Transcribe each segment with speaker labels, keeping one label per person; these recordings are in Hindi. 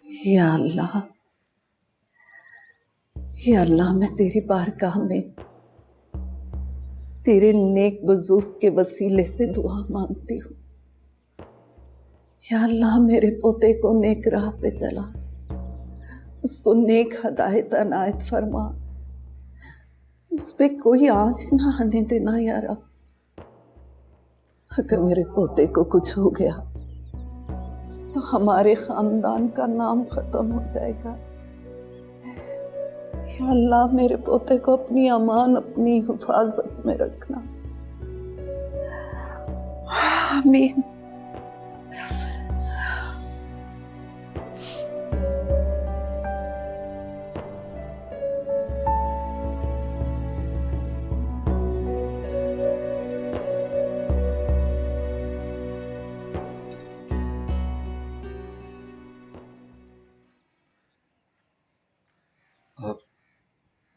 Speaker 1: या अल्लाह, या अल्लाह, मैं तेरी बारगाह में तेरे नेक बुजुर्ग के वसीले से दुआ मांगती हूँ। या अल्लाह, मेरे पोते को नेक राह पे चला, उसको नेक हदायत अनायत फरमा, उस पे कोई आँच ना आने देना या रब। अगर मेरे पोते को कुछ हो गया तो हमारे खानदान का नाम खत्म हो जाएगा। या अल्लाह, मेरे पोते को अपनी अमान, अपनी हिफाजत में रखना। आमीन।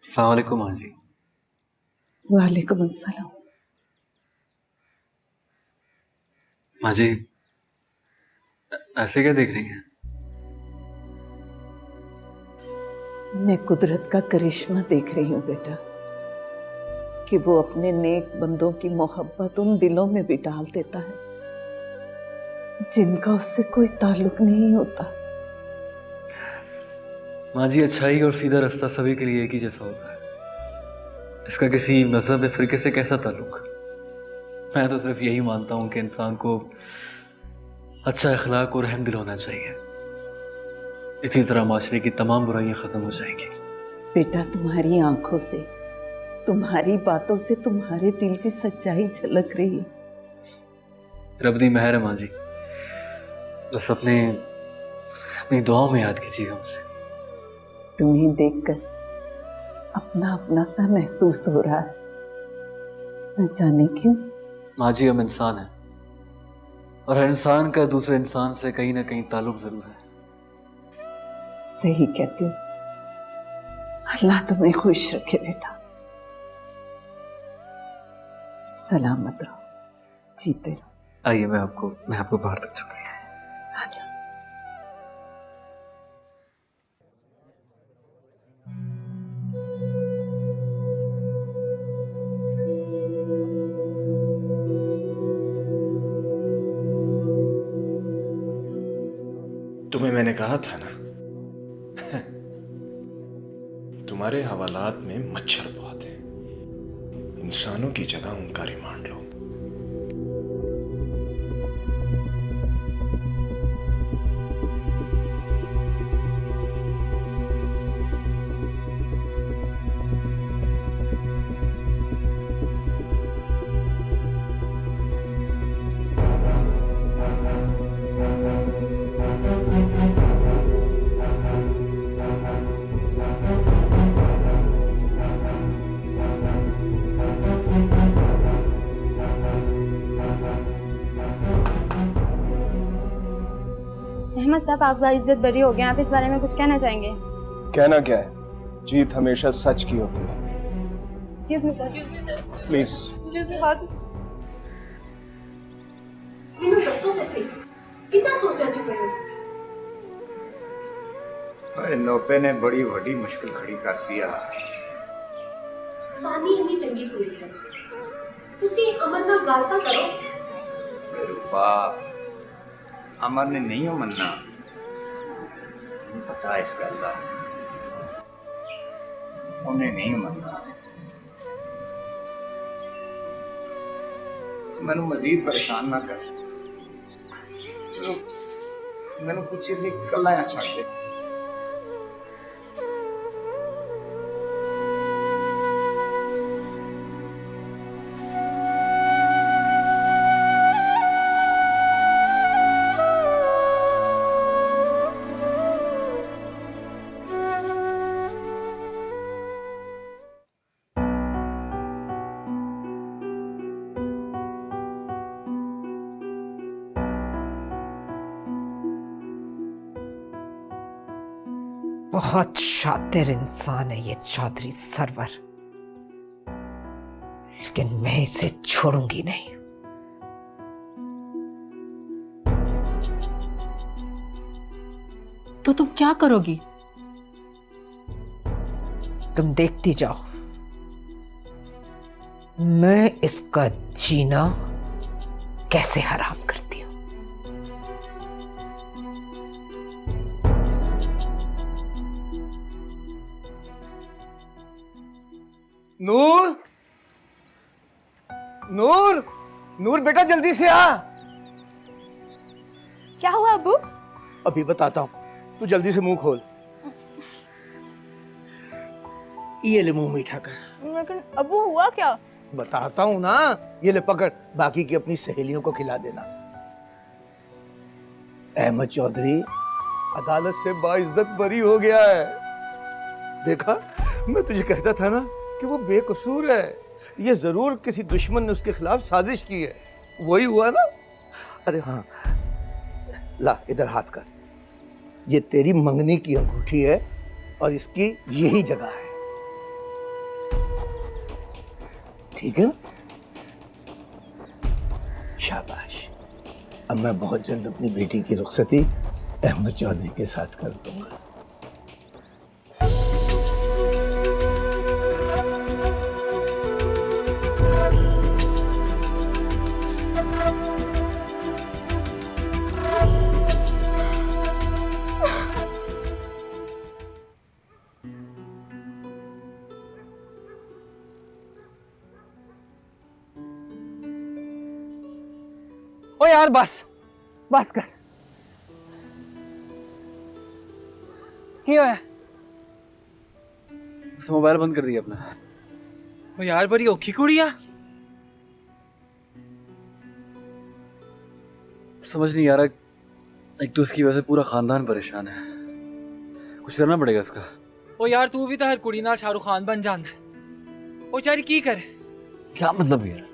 Speaker 2: अस्सलाम वालेकुम माँ जी।
Speaker 1: वालेकुम अस्सलाम।
Speaker 2: माँ जी, ऐसे क्या देख रही हैं?
Speaker 1: मैं कुदरत का करिश्मा देख रही हूँ बेटा, कि वो अपने नेक बंदों की मोहब्बत उन दिलों में भी डाल देता है जिनका उससे कोई ताल्लुक नहीं होता।
Speaker 2: माँ जी, अच्छाई और सीधा रास्ता सभी के लिए एक ही जैसा होता है। इसका किसी मजहब या फिरके से कैसा ताल्लुक? मैं तो सिर्फ यही मानता हूँ कि इंसान को अच्छा अखलाक और रहमदिल होना चाहिए। इसी तरह माशरे की तमाम बुराइयां खत्म हो जाएंगी।
Speaker 1: बेटा, तुम्हारी आंखों से, तुम्हारी बातों से तुम्हारे दिल की सच्चाई झलक रही है।
Speaker 2: रब दी मेहर है माँ जी। बस अपनी दुआओं में याद कीजिएगा मुझे।
Speaker 1: तुम्हें देखकर अपना अपना सा महसूस हो रहा है, न जाने क्यों।
Speaker 2: माँ जी, हम इंसान हैं और हर इंसान का दूसरे इंसान से कहीं ना कहीं ताल्लुक जरूर है।
Speaker 1: सही कहते हो। अल्लाह तुम्हें खुश रखे बेटा। सलामत रहो, जीते रहो।
Speaker 2: आइए, मैं आपको बाहर तक छोड़ देता हूँ।
Speaker 1: आजा।
Speaker 3: तुम्हें मैंने कहा था ना, तुम्हारे हवालात में मच्छर बहुत है। इंसानों की जगह उनका रिमांड लो।
Speaker 4: अहमद साहब, आप इज्जत बरी हो गए, आप इस बारे में कुछ कहना चाहेंगे?
Speaker 3: कहना क्या है, जीत हमेशा सच की होती है।
Speaker 4: Excuse me sir,
Speaker 3: please.
Speaker 4: Excuse me, how
Speaker 5: ਮੈਨੂੰ ਦੱਸੋ ਤੁਸੀਂ ਕਿੰਨਾ ਸੋਚਾ ਚੁੱਕੇ ਹੋ ਤੁਸੀਂ?
Speaker 6: अरे नोपे ने बड़ी वड्डी मुश्किल खड़ी कर दिया।
Speaker 5: ਬਾਨੀ ਇੰਨੀ ਚੰਗੀ ਕੁੜੀ ਹੈ, ਤੁਸੀਂ ਅਮਨ ਨਾਲ ਗੱਲ ਤਾਂ ਕਰੋ।
Speaker 6: रूपा, अमर ने नहीं हो मनना, पता है इस गल का, उन्हें नहीं मनना। मैनू मजीद परेशान ना कर, मैनू कुछ चीज कला छड़ दे।
Speaker 7: बहुत शातिर इंसान है ये चौधरी सरवर, लेकिन मैं इसे छोड़ूंगी नहीं।
Speaker 5: तो तुम क्या करोगी?
Speaker 7: तुम देखती जाओ, मैं इसका जीना कैसे हराम करती हूं।
Speaker 8: नूर, नूर, नूर बेटा जल्दी से आ।
Speaker 4: क्या हुआ अब्बू?
Speaker 8: अभी बताता हूँ, तू जल्दी से मुंह खोल। ये ले मुंह मीठा कर।
Speaker 4: लेकिन अब्बू हुआ क्या?
Speaker 8: बताता हूँ ना, ये ले पकड़, बाकी की अपनी सहेलियों को खिला देना। अहमद चौधरी अदालत से बाइज्जत बरी हो गया है। देखा, मैं तुझे कहता था ना कि वो बेकसूर है। ये जरूर किसी दुश्मन ने उसके खिलाफ साजिश की है। वही हुआ ना। अरे हाँ, ला इधर हाथ कर। ये तेरी मंगनी की अंगूठी है और इसकी यही जगह है, ठीक है? शाबाश। अब मैं बहुत जल्द अपनी बेटी की रुखसती अहमद चौधरी के साथ कर दूंगा।
Speaker 6: ओ यार बस बस कर। क्या है?
Speaker 2: उसने मोबाइल बंद कर दिया अपना।
Speaker 6: ओ यार बड़ी औखी कुड़िया।
Speaker 2: समझ नहीं आ रहा, एक तो उसकी वजह से पूरा खानदान परेशान है। कुछ करना पड़ेगा इसका।
Speaker 6: ओ यार तू भी तो हर कुड़ी नाल शाहरुख खान बन जाना है। ओ चारी की करे?
Speaker 2: क्या मतलब यार?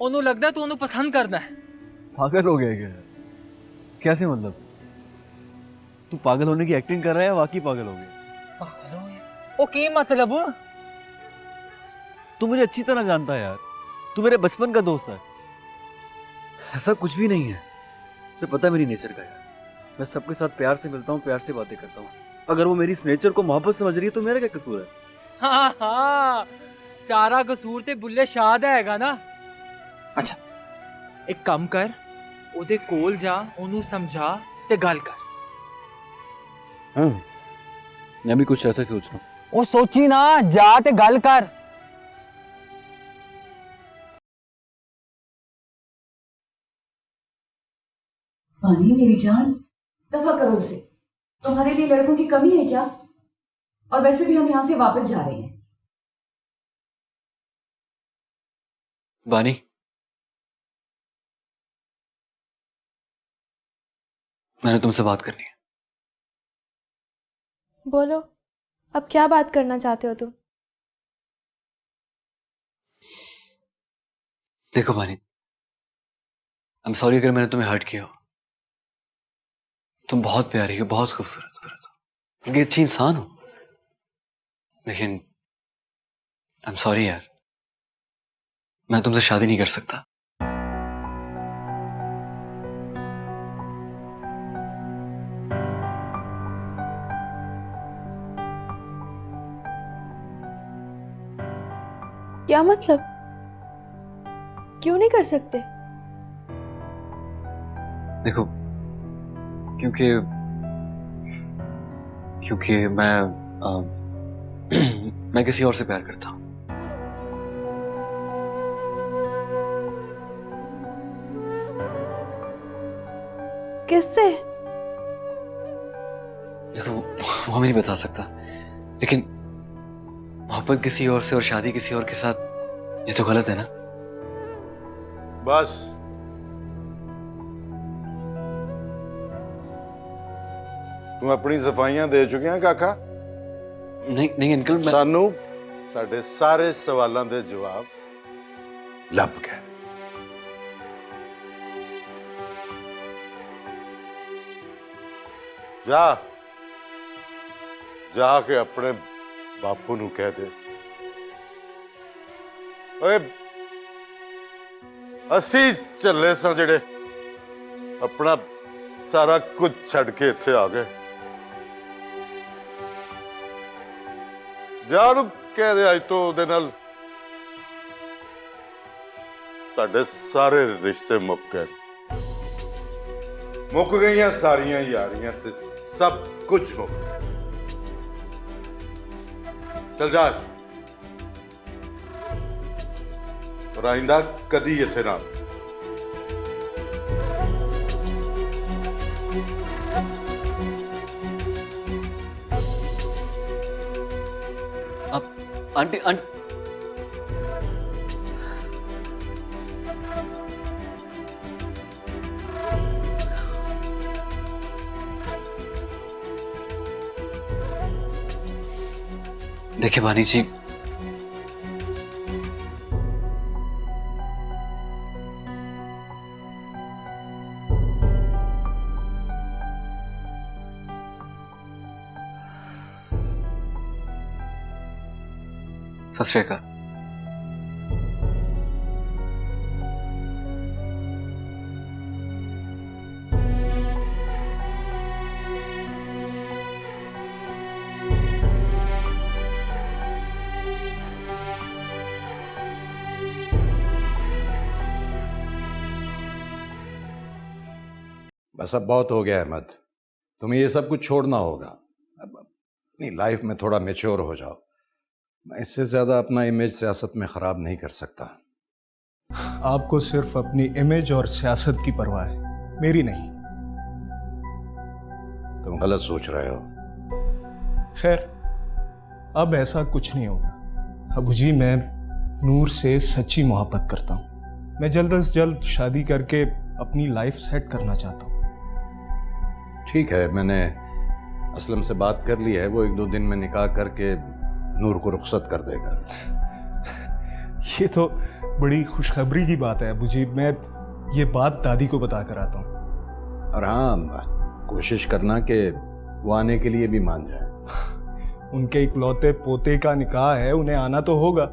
Speaker 6: ओनू लगदा तू ओनू पसंद करना है।
Speaker 2: पागल हो गया क्या? कैसे मतलब? तू पागल होने की एक्टिंग कर रहा है या वाकई पागल हो गया?
Speaker 6: ओ की मतलब?
Speaker 2: तू मुझे अच्छी तरह जानता है यार, तू मेरे बचपन का दोस्त है। ऐसा कुछ भी नहीं है। तुझे पता है मेरी नेचर का यार, मैं सबके साथ प्यार से मिलता हूँ, प्यार से बातें करता हूँ। अगर वो मेरी इस नेचर को मोहब्बत समझ रही है तो मेरा क्या कसूर है?
Speaker 6: हाँ हाँ, सारा कसूर ते बुल्ले शाह दा हैगा ना। अच्छा एक काम कर, ओदे कोल जा, ओनू समझा ते गल कर।
Speaker 2: हाँ, मैं भी कुछ ऐसा ही सोच रहा हूँ।
Speaker 6: ओ सोची ना, जा ते गल कर।
Speaker 9: पानी मेरी जान, दफा करो उसे। तुम्हारे लिए लड़कों की कमी है क्या? और वैसे भी हम यहां से वापस जा रहे हैं।
Speaker 2: बानी, मैंने तुमसे बात करनी है।
Speaker 4: बोलो, अब क्या बात करना चाहते हो तुम?
Speaker 2: देखो बानी, आई एम सॉरी अगर मैंने तुम्हें हर्ट किया हो। तुम बहुत प्यारी हो, बहुत खूबसूरत हो, क्योंकि अच्छी इंसान हो। लेकिन आई एम सॉरी यार, मैं तुमसे शादी नहीं कर सकता।
Speaker 4: क्या मतलब? क्यों नहीं कर सकते?
Speaker 2: देखो, क्योंकि क्योंकि मैं किसी और से प्यार करता हूँ।
Speaker 4: किससे?
Speaker 2: देखो, वो मैं नहीं बता सकता, लेकिन मोहब्बत किसी और से और शादी किसी और के साथ, ये तो गलत है ना?
Speaker 3: बस तुम अपनी सफाइयां दे चुके हैं काका।
Speaker 2: नहीं नहीं अंकल, मैं
Speaker 3: सानू साडे सारे सवालों के जवाब लभ गए। जा जाके अपने बापू नू कह दे, ओए असी चले स जेड़े अपना सारा कुछ छड़ के इत्थे आ गए,
Speaker 10: ਜਾ ਨੂੰ ਕਹਿ ਦੇ ਅੱਜ ਤੋਂ ਉਹਦੇ ਨਾਲ ਤੁਹਾਡੇ ਸਾਰੇ ਰਿਸ਼ਤੇ ਮੁੱਕ ਗਈਆਂ ਸਾਰੀਆਂ ਯਾਰੀਆਂ ਤੇ ਸਭ ਕੁਝ ਮੁੱਕ ਗਿਆ। ਚਲ ਜਾ ਪਰ ਆਇੰਦਾ ਕਦੀ ਇੱਥੇ ਨਾ
Speaker 2: आंटी आंटी देखिए भानी जी, सत श्री अकाल।
Speaker 3: बस अब बहुत हो गया अहमद, तुम्हें ये सब कुछ छोड़ना होगा। अब अपनी लाइफ में थोड़ा मैच्योर हो जाओ। मैं इससे ज्यादा अपना इमेज सियासत में खराब नहीं कर सकता।
Speaker 11: आपको सिर्फ अपनी इमेज और सियासत की परवाह है, मेरी नहीं।
Speaker 3: तुम गलत सोच रहे हो।
Speaker 11: खैर, अब ऐसा कुछ नहीं होगा। अबू जी, मैं नूर से सच्ची मोहब्बत करता हूँ। मैं जल्द से जल्द शादी करके अपनी लाइफ सेट करना चाहता हूँ।
Speaker 3: ठीक है, मैंने असलम से बात कर ली है, वो 1-2 दिन में निकाह करके नूर को रुखसत कर देगा।
Speaker 11: ये तो बड़ी खुशखबरी की बात है अबू जी। मैं ये बात दादी को बता कर आता हूँ।
Speaker 3: और हाँ, कोशिश करना कि वो आने के लिए भी मान जाए।
Speaker 11: उनके इकलौते पोते का निकाह है, उन्हें आना तो होगा।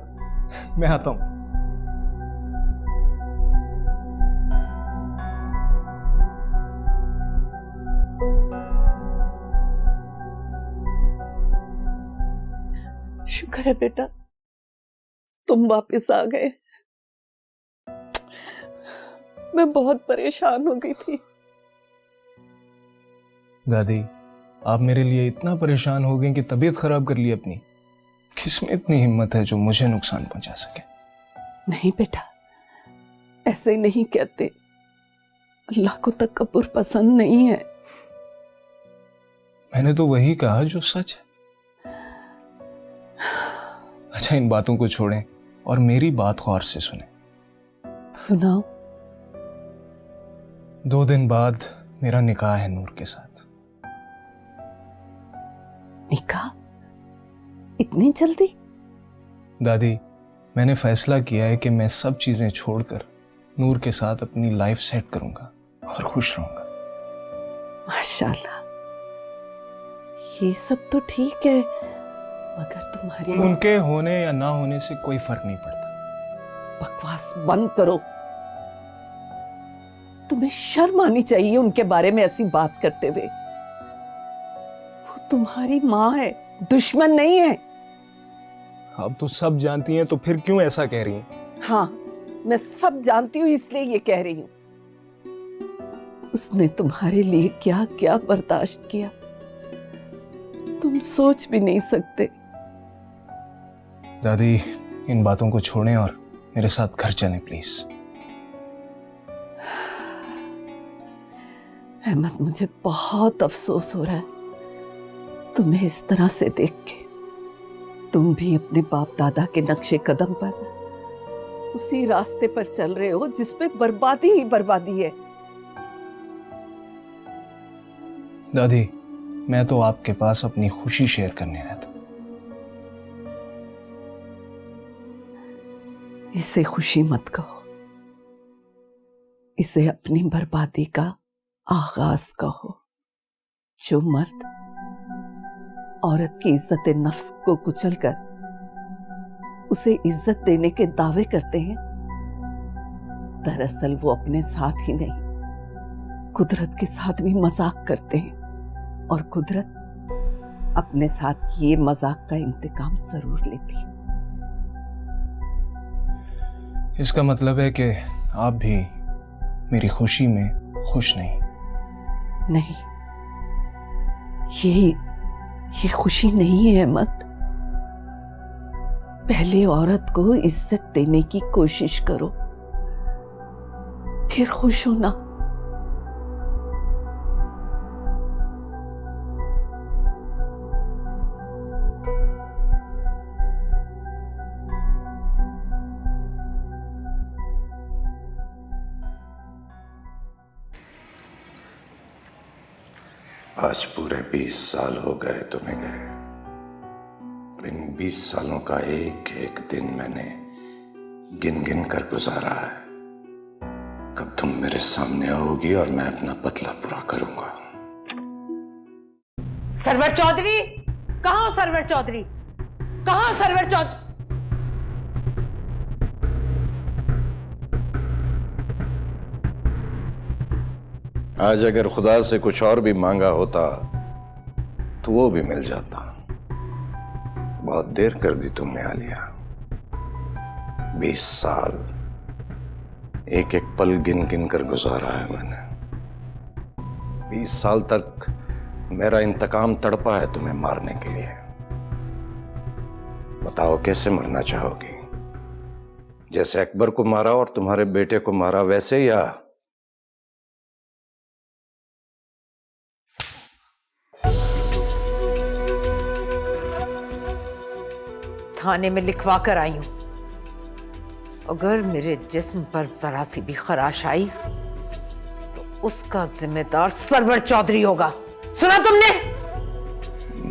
Speaker 11: मैं आता हूँ।
Speaker 1: शुक्र है बेटा, तुम वापस आ गए। मैं बहुत परेशान हो गई थी।
Speaker 11: दादी, आप मेरे लिए इतना परेशान हो गए कि तबीयत खराब कर ली अपनी। किसमें इतनी हिम्मत है जो मुझे नुकसान पहुंचा सके?
Speaker 1: नहीं बेटा, ऐसे नहीं कहते। अल्लाह को तकब्बुर पसंद नहीं है।
Speaker 11: मैंने तो वही कहा जो सच है। अच्छा, इन बातों को छोड़ें और मेरी बात गौर से सुने।
Speaker 1: सुनाओ।
Speaker 11: 2 दिन बाद मेरा निकाह है नूर के साथ।
Speaker 1: निकाह? इतनी जल्दी?
Speaker 11: दादी, मैंने फैसला किया है कि मैं सब चीजें छोड़कर नूर के साथ अपनी लाइफ सेट करूंगा और खुश रहूंगा।
Speaker 1: माशाल्लाह, ये सब तो ठीक है, मगर तुम्हारी
Speaker 11: उनके होने या ना होने से कोई फर्क नहीं पड़ता।
Speaker 1: बकवास बंद करो। तुम्हें शर्म आनी चाहिए उनके बारे में ऐसी बात करते हुए। वो तुम्हारी माँ है, दुश्मन नहीं है।
Speaker 11: अब तो सब जानती हैं, तो फिर क्यों ऐसा कह रही हैं?
Speaker 1: हाँ, मैं सब जानती हूँ, इसलिए ये कह रही हूँ। उसने तुम्हारे लिए क्या क्या बर्दाश्त किया, तुम सोच भी नहीं सकते।
Speaker 11: दादी, इन बातों को छोड़ें और मेरे साथ घर चलें प्लीज।
Speaker 1: अहमद, मुझे बहुत अफसोस हो रहा है तुम्हें इस तरह से देख के। तुम भी अपने बाप दादा के नक्शे कदम पर उसी रास्ते पर चल रहे हो जिस पे बर्बादी ही बर्बादी है।
Speaker 11: दादी, मैं तो आपके पास अपनी खुशी शेयर करने आया था।
Speaker 1: इसे खुशी मत कहो, इसे अपनी बर्बादी का आगाज कहो। जो मर्द औरत की इज्जत नफ्स को कुचलकर उसे इज्जत देने के दावे करते हैं, दरअसल वो अपने साथ ही नहीं, कुदरत के साथ भी मजाक करते हैं। और कुदरत अपने साथ किए मजाक का इंतकाम जरूर लेती।
Speaker 11: इसका मतलब है कि आप भी मेरी खुशी में खुश नहीं?
Speaker 1: नहीं, ये खुशी नहीं है अहमद। पहले औरत को इज्जत देने की कोशिश करो, फिर खुश होना।
Speaker 10: आज पूरे 20 साल हो गए तुम्हें गए। इन 20 सालों का एक एक दिन मैंने गिन गिन कर गुजारा है। कब तुम मेरे सामने आओगी और मैं अपना बदला पूरा करूंगा।
Speaker 7: सरवर चौधरी, कहाँ हो सरवर चौधरी? कहाँ सरवर चौधरी?
Speaker 10: आज अगर खुदा से कुछ और भी मांगा होता तो वो भी मिल जाता। बहुत देर कर दी तुमने आलिया। 20 साल एक एक पल गिन गिन कर गुजारा है मैंने। 20 साल तक मेरा इंतकाम तड़पा है तुम्हें मारने के लिए। बताओ कैसे मरना चाहोगी? जैसे अकबर को मारा और तुम्हारे बेटे को मारा वैसे, या
Speaker 7: थाने में लिखवा कर आई हूं। अगर मेरे जिस्म पर जरा सी भी खराश आई तो उसका जिम्मेदार सरवर चौधरी होगा। सुना तुमने?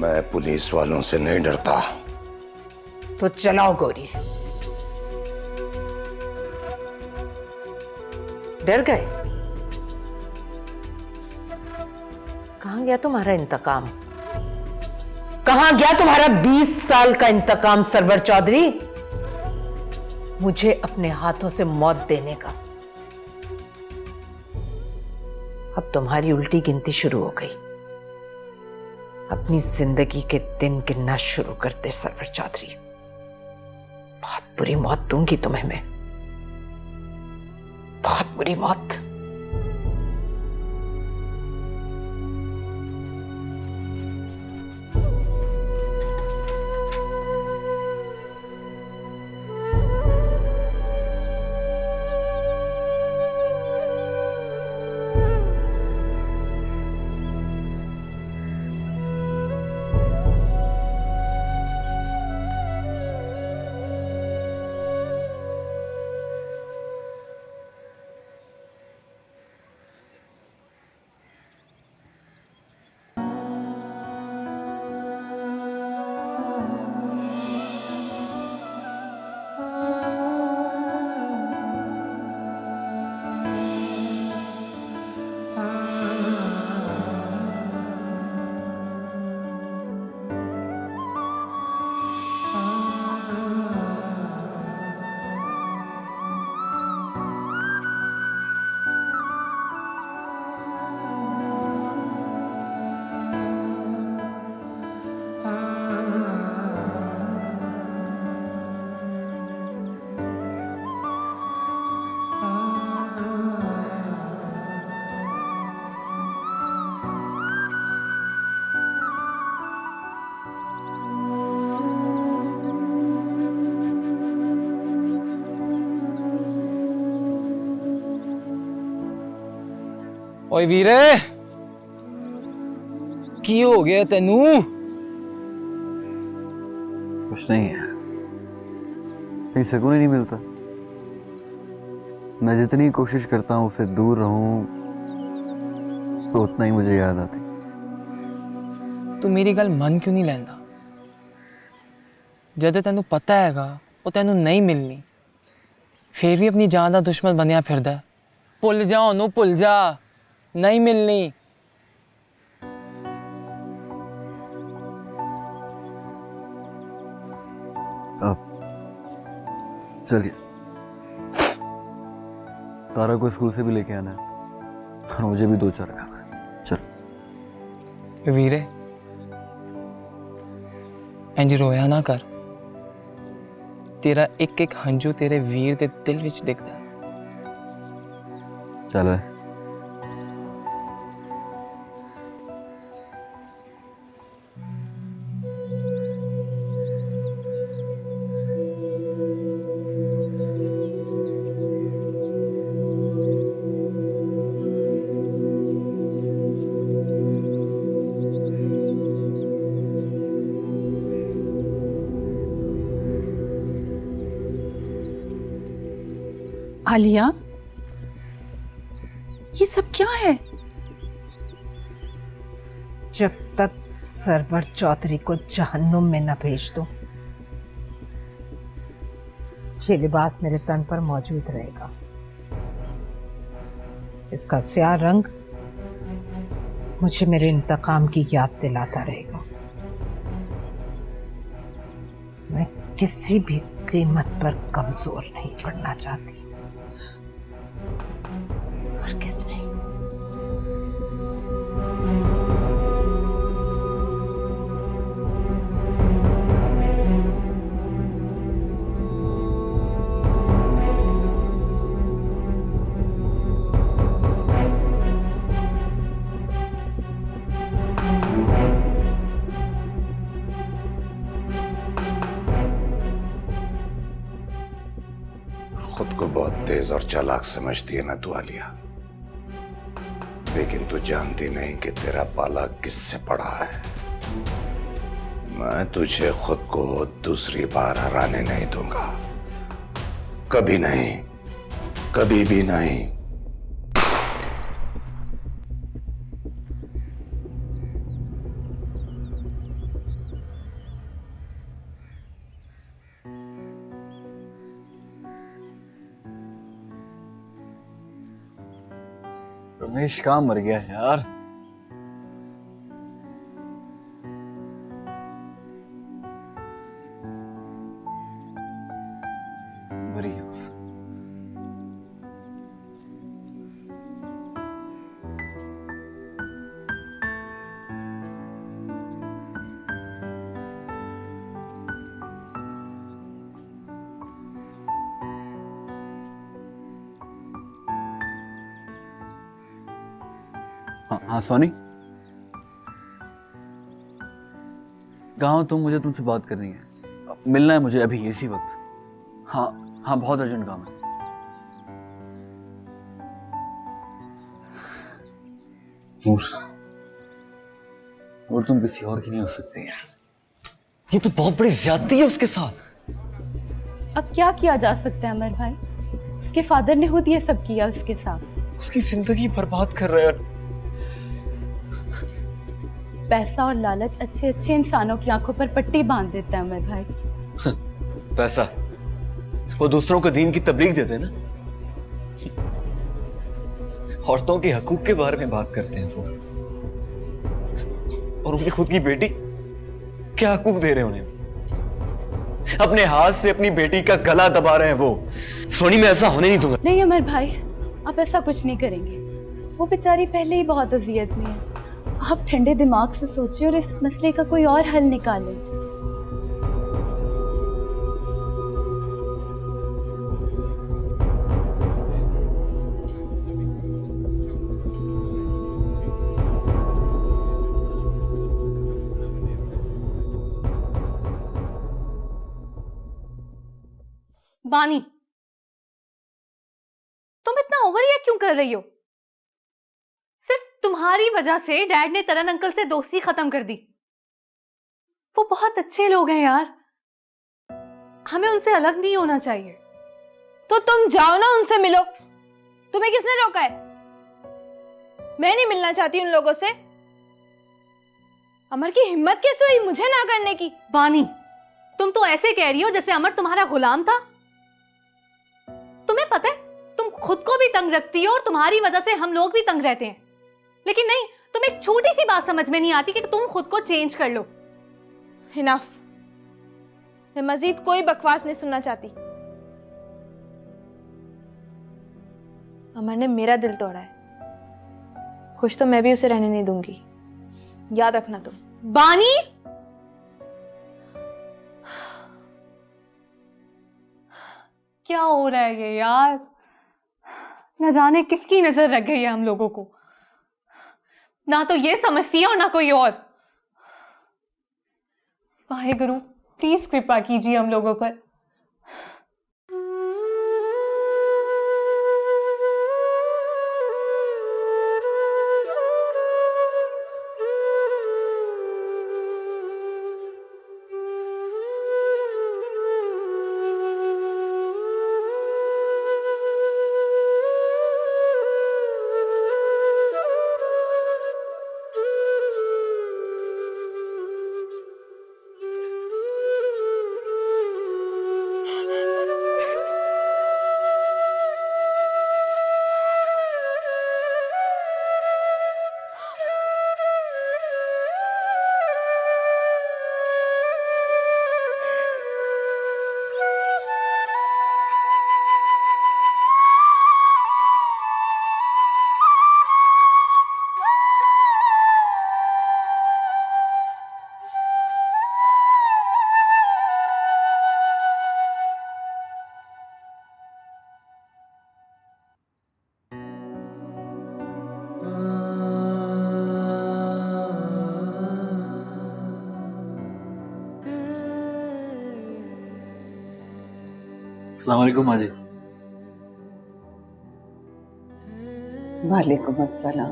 Speaker 10: मैं पुलिस वालों से नहीं डरता।
Speaker 7: तो चलाओ गोरी। डर गए? कहां गया तुम्हारा इंतकाम? कहां गया तुम्हारा 20 साल का इंतकाम सरवर चौधरी? मुझे अपने हाथों से मौत देने का। अब तुम्हारी उल्टी गिनती शुरू हो गई। अपनी जिंदगी के दिन गिनना शुरू करते सरवर चौधरी। बहुत बुरी मौत दूंगी तुम्हें मैं, बहुत बुरी मौत।
Speaker 6: ओए वीरे, की हो गया तेनू?
Speaker 2: कुछ नहीं है, कहीं सुकून ही नहीं मिलता। मैं जितनी कोशिश करता हूँ उससे दूर रहूं तो उतना ही मुझे याद आती।
Speaker 6: तू मेरी गल मन क्यों नहीं लैंदा? जद तेनू पता हैगा वो तेनू नहीं मिलनी, फिर भी अपनी जान का दुश्मन बनया फिरदा। भुल जा ओनू, भुल जा, नहीं मिलनी।
Speaker 2: अब चलिए, तारा को स्कूल से भी लेके आना है और मुझे भी 2-4 काम है। चल
Speaker 6: वीरे, इंज रोया ना कर, तेरा एक एक हंजू तेरे वीर दे दिल विच डिगदा।
Speaker 2: चल
Speaker 9: आलिया, ये सब क्या है?
Speaker 7: जब तक सरवर चौधरी को जहन्नुम में न भेज दो, ये लिबास मेरे तन पर मौजूद रहेगा। इसका स्याह रंग मुझे मेरे इंतकाम की याद दिलाता रहेगा। मैं किसी भी कीमत पर कमजोर नहीं पड़ना चाहती, और किस नहीं।
Speaker 10: खुद को बहुत तेज और चालाक समझती है ना तू आलिया, लेकिन तू जानती नहीं कि तेरा पाला किससे पड़ा है। मैं तुझे खुद को दूसरी बार हराने नहीं दूंगा, कभी नहीं, कभी भी नहीं।
Speaker 2: रमेश कहाँ मर गया यार? बढ़िया। हाँ सोनी, कहाँ हो तुम? मुझे तुमसे बात करनी है, मिलना है मुझे अभी इसी वक्त। हाँ हाँ, बहुत अर्जेंट काम है। और तुम किसी और की नहीं हो सकती यार, ये तो बहुत बड़ी ज्यादती है उसके साथ।
Speaker 9: अब क्या किया जा सकता है अमर भाई? उसके फादर ने खुद ये सब किया उसके साथ।
Speaker 2: उसकी जिंदगी बर्बाद कर रहा है।
Speaker 9: पैसा और लालच अच्छे अच्छे इंसानों की आंखों पर पट्टी बांध देता है अमर भाई।
Speaker 2: पैसा, वो दूसरों को दीन की तबलीग देते हैं ना, औरतों के हकूक के बारे में बात करते हैं वो, और उनकी खुद की बेटी क्या हकूक दे रहे हैं उन्हें? अपने हाथ से अपनी बेटी का गला दबा रहे हैं वो। सोनी, मैं ऐसा होने नहीं दूंगा।
Speaker 9: नहीं अमर भाई, आप ऐसा कुछ नहीं करेंगे। वो बेचारी पहले ही बहुत अजियत में है। आप ठंडे दिमाग से सोचिए और इस मसले का कोई और हल निकालें।
Speaker 5: बानी, तुम इतना ओवर रिएक्ट क्यों कर रही हो? सिर्फ तुम्हारी वजह से डैड ने तरन अंकल से दोस्ती खत्म कर दी। वो बहुत अच्छे लोग हैं यार, हमें उनसे अलग नहीं होना चाहिए।
Speaker 4: तो तुम जाओ ना, उनसे मिलो। तुम्हें किसने रोका है? मैं नहीं मिलना चाहती उन लोगों से। अमर की हिम्मत कैसे हुई मुझे ना करने की?
Speaker 5: बानी, तुम तो ऐसे कह रही हो जैसे अमर तुम्हारा गुलाम था। तुम्हें पता है तुम खुद को भी तंग रखती हो और तुम्हारी वजह से हम लोग भी तंग रहते हैं। लेकिन नहीं, तुम एक छोटी सी बात समझ में नहीं आती कि तुम खुद को चेंज कर लो।
Speaker 4: इनफ, मैं मजीद कोई बकवास नहीं सुनना चाहती। अमर ने मेरा दिल तोड़ा है, खुश तो मैं भी उसे रहने नहीं दूंगी, याद रखना तुम।
Speaker 5: बानी, क्या हो रहा है ये यार? न जाने किसकी नजर रख गई है हम लोगों को, ना तो ये समझती है और ना कोई और। वाहेगुरु प्लीज कृपा कीजिए हम लोगों पर।
Speaker 2: अस्सलाम वालेकुम माँ जी।
Speaker 1: वालेकुम अस्सलाम।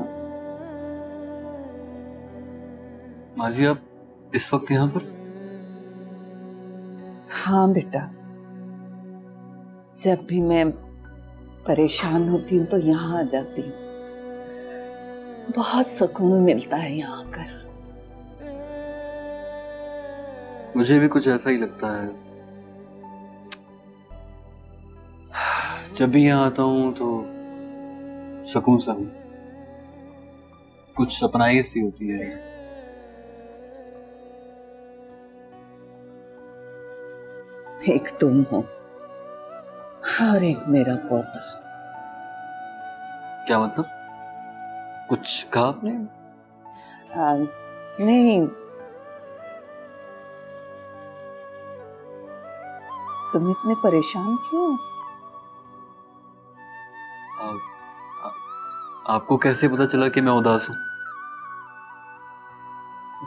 Speaker 2: माँ जी आप इस वक्त यहाँ पर?
Speaker 1: हाँ बेटा, जब भी मैं परेशान होती हूँ तो यहाँ आ जाती हूँ। बहुत सुकून मिलता है यहाँ आकर।
Speaker 2: मुझे भी कुछ ऐसा ही लगता है। जब भी यहाँ आता हूँ तो सुकून सा भी, कुछ अपनाई सी होती है।
Speaker 1: एक तुम हो और एक मेरा पोता।
Speaker 2: क्या मतलब? कुछ कहा आपने?
Speaker 1: नहीं, तुम इतने परेशान क्यों?
Speaker 2: आपको कैसे पता चला कि मैं उदास हूँ?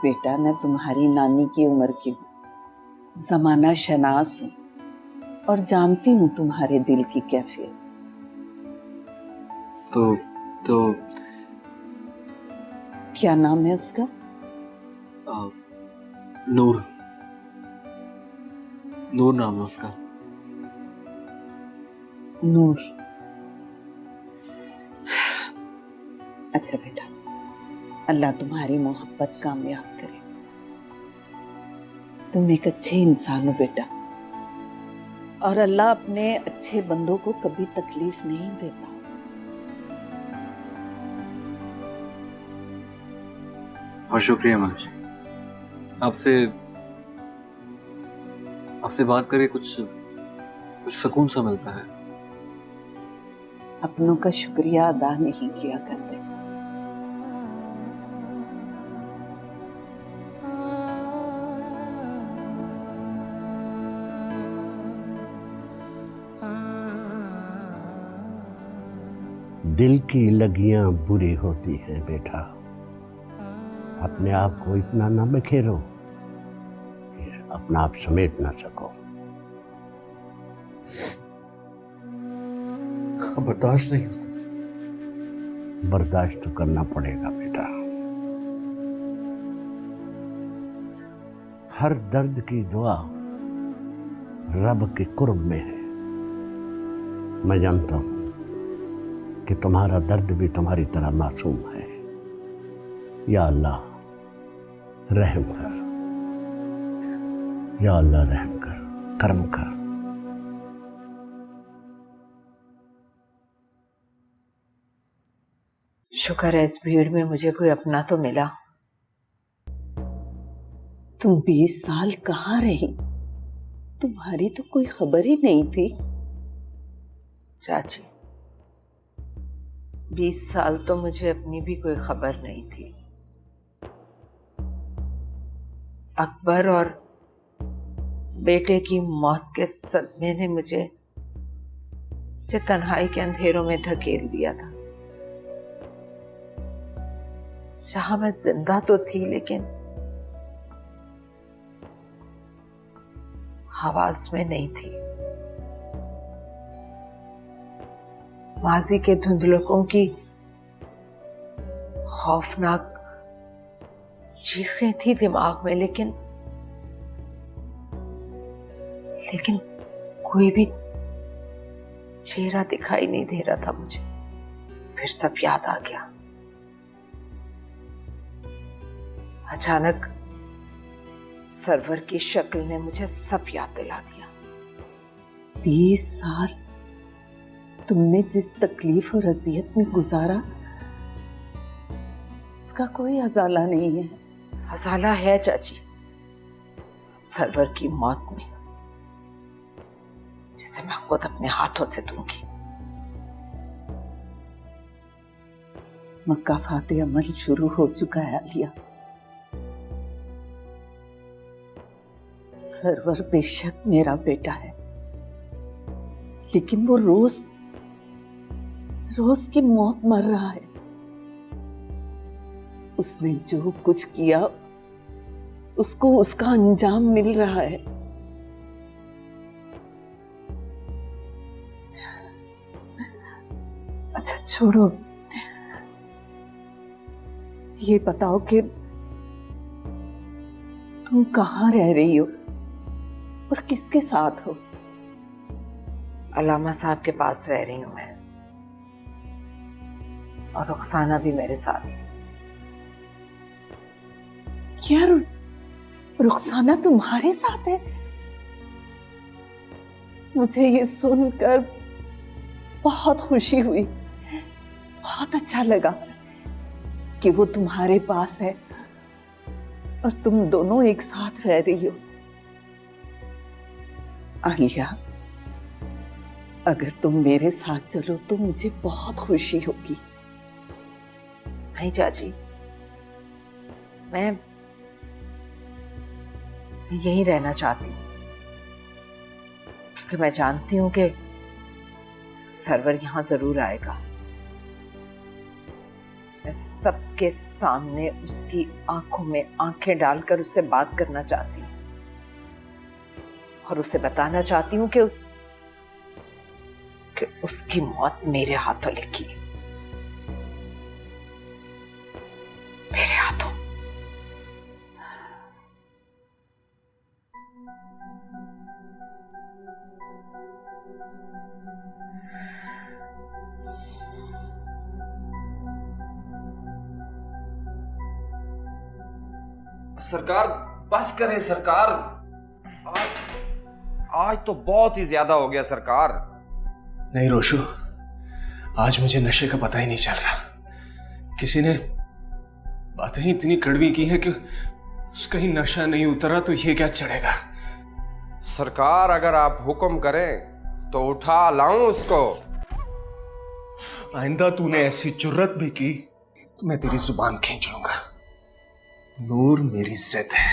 Speaker 1: बेटा मैं तुम्हारी नानी की उम्र की हूँ, जमाना शनास हूँ और जानती हूँ तुम्हारे दिल की कैफियत।
Speaker 2: तो
Speaker 1: क्या नाम है उसका?
Speaker 2: नूर। नूर नाम है उसका।
Speaker 1: नूर। अच्छा बेटा, अल्लाह तुम्हारी मोहब्बत कामयाब करे। तुम एक अच्छे इंसान हो बेटा, और अल्लाह अपने अच्छे बंदों को कभी तकलीफ नहीं देता।
Speaker 2: और शुक्रिया माँ जी, आपसे बात करके कुछ सुकून सा मिलता है।
Speaker 1: अपनों का शुक्रिया अदा नहीं किया करते।
Speaker 12: दिल की लगियां बुरी होती हैं बेटा, अपने आप को इतना ना बिखेरो कि अपना आप समेट ना सको।
Speaker 2: बर्दाश्त नहीं होता।
Speaker 12: बर्दाश्त तो करना पड़ेगा बेटा। हर दर्द की दुआ रब के कुर्ब में है। मैं जानता हूं कि तुम्हारा दर्द भी तुम्हारी तरह मासूम है। या अल्लाह रहम कर, या अल्लाह रहम कर, करम कर।
Speaker 7: शुक्र है इस भीड़ में मुझे कोई अपना तो मिला।
Speaker 1: तुम 20 साल कहाँ रही? तुम्हारी तो कोई खबर ही नहीं थी।
Speaker 7: चाची, 20 साल तो मुझे अपनी भी कोई खबर नहीं थी। अकबर और बेटे की मौत के सदमे ने मुझे मुझे तन्हाई के अंधेरों में धकेल दिया था, जहां मैं जिंदा तो थी लेकिन आवाज में नहीं थी। माजी के धुंधलकों की खौफनाक चीखें थी दिमाग में, लेकिन कोई भी चेहरा दिखाई नहीं दे रहा था मुझे। फिर सब याद आ गया। अचानक सरवर की शक्ल ने मुझे सब याद दिला दिया।
Speaker 1: 20 साल तुमने जिस तकलीफ और अजियत में गुजारा, उसका कोई अजाला नहीं है।
Speaker 7: अजाला है चाची, सरवर की मौत में, जिसे मैं खुद अपने हाथों से दूंगी।
Speaker 1: मक्का फाते अमल शुरू हो चुका है आलिया। सरवर बेशक मेरा बेटा है, लेकिन वो रोज की मौत मर रहा है। उसने जो कुछ किया उसको उसका अंजाम मिल रहा है। अच्छा छोड़ो, ये बताओ कि तुम कहाँ रह रही हो और किसके साथ हो?
Speaker 7: अलामा साहब के पास रह रही हूं मैं, और रुखसाना भी मेरे साथ है।
Speaker 1: क्या रुखसाना तुम्हारे साथ है? मुझे ये सुनकर बहुत खुशी हुई, बहुत अच्छा लगा कि वो तुम्हारे पास है और तुम दोनों एक साथ रह रही हो। आलिया, अगर तुम मेरे साथ चलो तो मुझे बहुत खुशी होगी।
Speaker 7: नहीं चाची, मैं यहीं रहना चाहती हूँ, क्योंकि मैं जानती हूं कि सरवर यहां जरूर आएगा। मैं सबके सामने उसकी आंखों में आंखें डालकर उससे बात करना चाहती हूँ और उसे बताना चाहती हूँ कि उसकी मौत मेरे हाथों लिखी है, मेरे हाथों।
Speaker 13: सरकार बस करें सरकार, आज तो बहुत ही ज्यादा हो गया सरकार।
Speaker 11: नहीं रोशु, आज मुझे नशे का पता ही नहीं चल रहा। किसी ने बातें ही इतनी कड़वी की है कि उसका ही नशा नहीं उतरा तो ये क्या चढ़ेगा।
Speaker 13: सरकार अगर आप हुक्म करें तो उठा लाऊं उसको।
Speaker 11: आइंदा तूने ऐसी जुर्रत भी की तो मैं तेरी जुबान खींच लूंगा। नूर मेरी जिद है,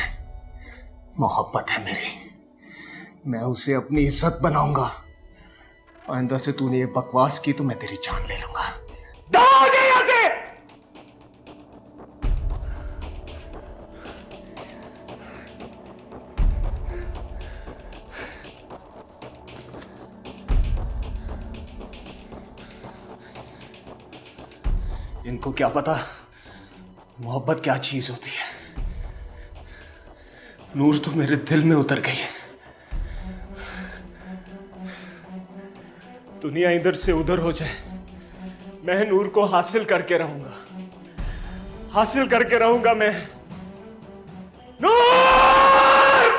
Speaker 11: मोहब्बत है मेरी, मैं उसे अपनी इज्जत बनाऊंगा। आइंदा से तूने ये बकवास की तो मैं तेरी जान ले लूंगा।
Speaker 13: दौड़ जा यहां से।
Speaker 11: इनको क्या पता मोहब्बत क्या चीज होती है। नूर तो मेरे दिल में उतर गई है। दुनिया इधर से उधर हो जाए, मैं नूर को हासिल करके रहूंगा, हासिल करके रहूंगा मैं। नूर!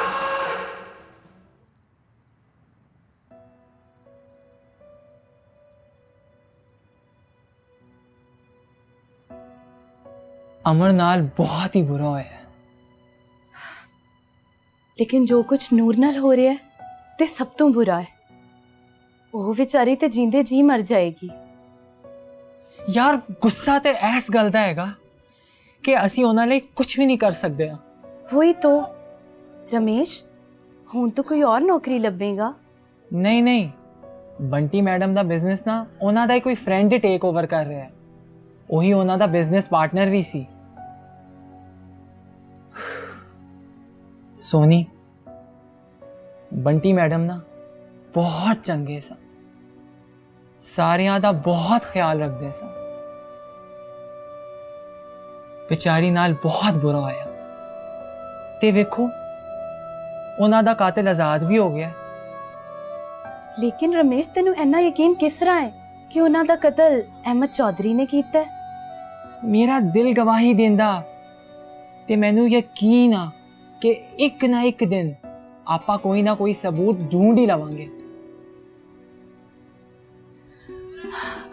Speaker 6: अमर नाल बहुत ही बुरा है,
Speaker 14: लेकिन जो कुछ नूर नाल हो रहा है ते सब तो बुरा है। वो बेचारी ते जींदे जी मर जाएगी।
Speaker 6: यार गुस्सा ते ऐस गलदा हैगा कि असी उन्हां लई कुछ भी नहीं कर सकते।
Speaker 14: वही तो रमेश, हुण तो कोई और नौकरी लभेगा।
Speaker 6: नहीं नहीं, ਬੰਟੀ ਮੈਡਮ ਦਾ ਬਿਜ਼ਨਸ ਨਾ ਉਹਨਾਂ ਦਾ ਹੀ ਕੋਈ ਫਰੈਂਡ ਟੇਕ ਓਵਰ ਕਰ ਰਿਹਾ ਹੈ। ਉਹੀ ਉਹਨਾਂ ਦਾ ਬਿਜ਼ਨਸ ਪਾਰਟਨਰ ਵੀ ਸੀ। ਸੋਨੀ, ਬੰਟੀ ਮੈਡਮ ਨਾ ਬਹੁਤ ਚੰਗੇ ਸਨ, ਸਾਰਿਆਂ ਦਾ ਬਹੁਤ ਖਿਆਲ ਰੱਖਦੇ ਸਨ। ਵਿਚਾਰੀ ਨਾਲ ਬਹੁਤ ਬੁਰਾ ਹੋਇਆ ਤੇ ਵੇਖੋ ਉਹਨਾਂ ਦਾ ਕਾਤਿਲ ਆਜ਼ਾਦ ਵੀ ਹੋ ਗਿਆ।
Speaker 14: ਲੇਕਿਨ ਰਮੇਸ਼ ਤੈਨੂੰ ਇੰਨਾ ਯਕੀਨ ਕਿਸ ਤਰ੍ਹਾਂ ਹੈ ਕਿ ਉਹਨਾਂ ਦਾ ਕਤਲ ਅਹਿਮਦ ਚੌਧਰੀ ਨੇ ਕੀਤਾ ਹੈ?
Speaker 6: ਮੇਰਾ ਦਿਲ ਗਵਾਹੀ ਦਿੰਦਾ ਤੇ ਮੈਨੂੰ ਯਕੀਨ ਆ ਕਿ ਇੱਕ ਨਾ ਇੱਕ ਦਿਨ ਆਪਾਂ ਕੋਈ ਨਾ ਕੋਈ ਸਬੂਤ ਢੂੰਢ ਹੀ ਲਵਾਂਗੇ।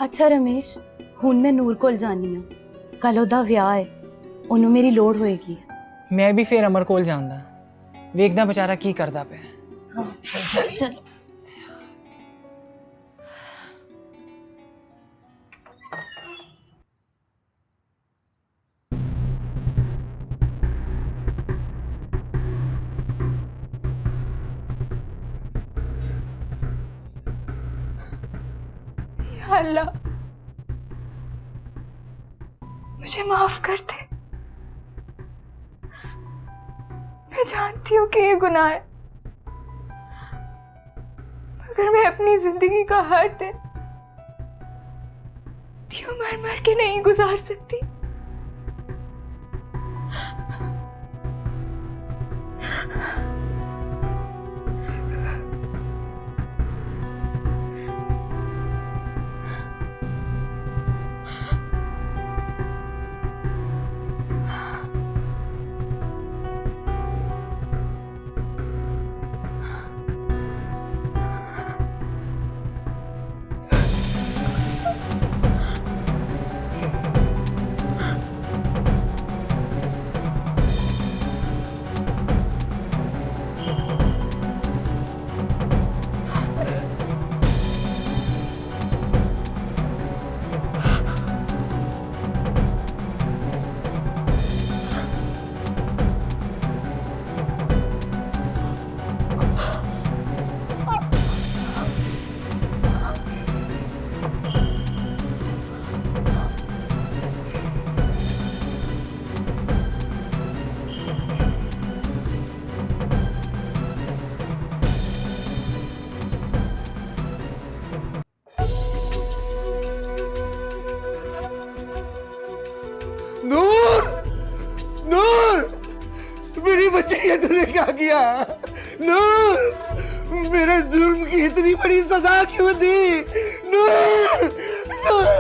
Speaker 14: ਅੱਛਾ ਰਮੇਸ਼, ਹੁਣ ਮੈਂ ਨੂਰ ਕੋਲ ਜਾਣੀ ਆ। ਕੱਲ ਉਹਦਾ ਵਿਆਹ ਹੈ, ਉਹਨੂੰ ਮੇਰੀ ਲੋੜ ਹੋਏਗੀ।
Speaker 6: ਮੈਂ ਵੀ ਫਿਰ ਅਮਰ ਕੋਲ ਜਾਂਦਾ, ਵੇਖਦਾ ਵਿਚਾਰਾ ਕੀ ਕਰਦਾ ਪਿਆ।
Speaker 14: ਹਾਂ ਚਲ ਚਲ।
Speaker 15: अल्लाह मुझे माफ कर दे। मैं जानती हूँ कि ये गुनाह है, मगर मैं अपनी जिंदगी का हर दिन क्यों मर मर के नहीं गुजार सकती।
Speaker 8: नूर, नूर, मेरी बच्ची ये तूने क्या किया? नूर, मेरे जुल्म की इतनी बड़ी सजा क्यों दी? नूर, नूर,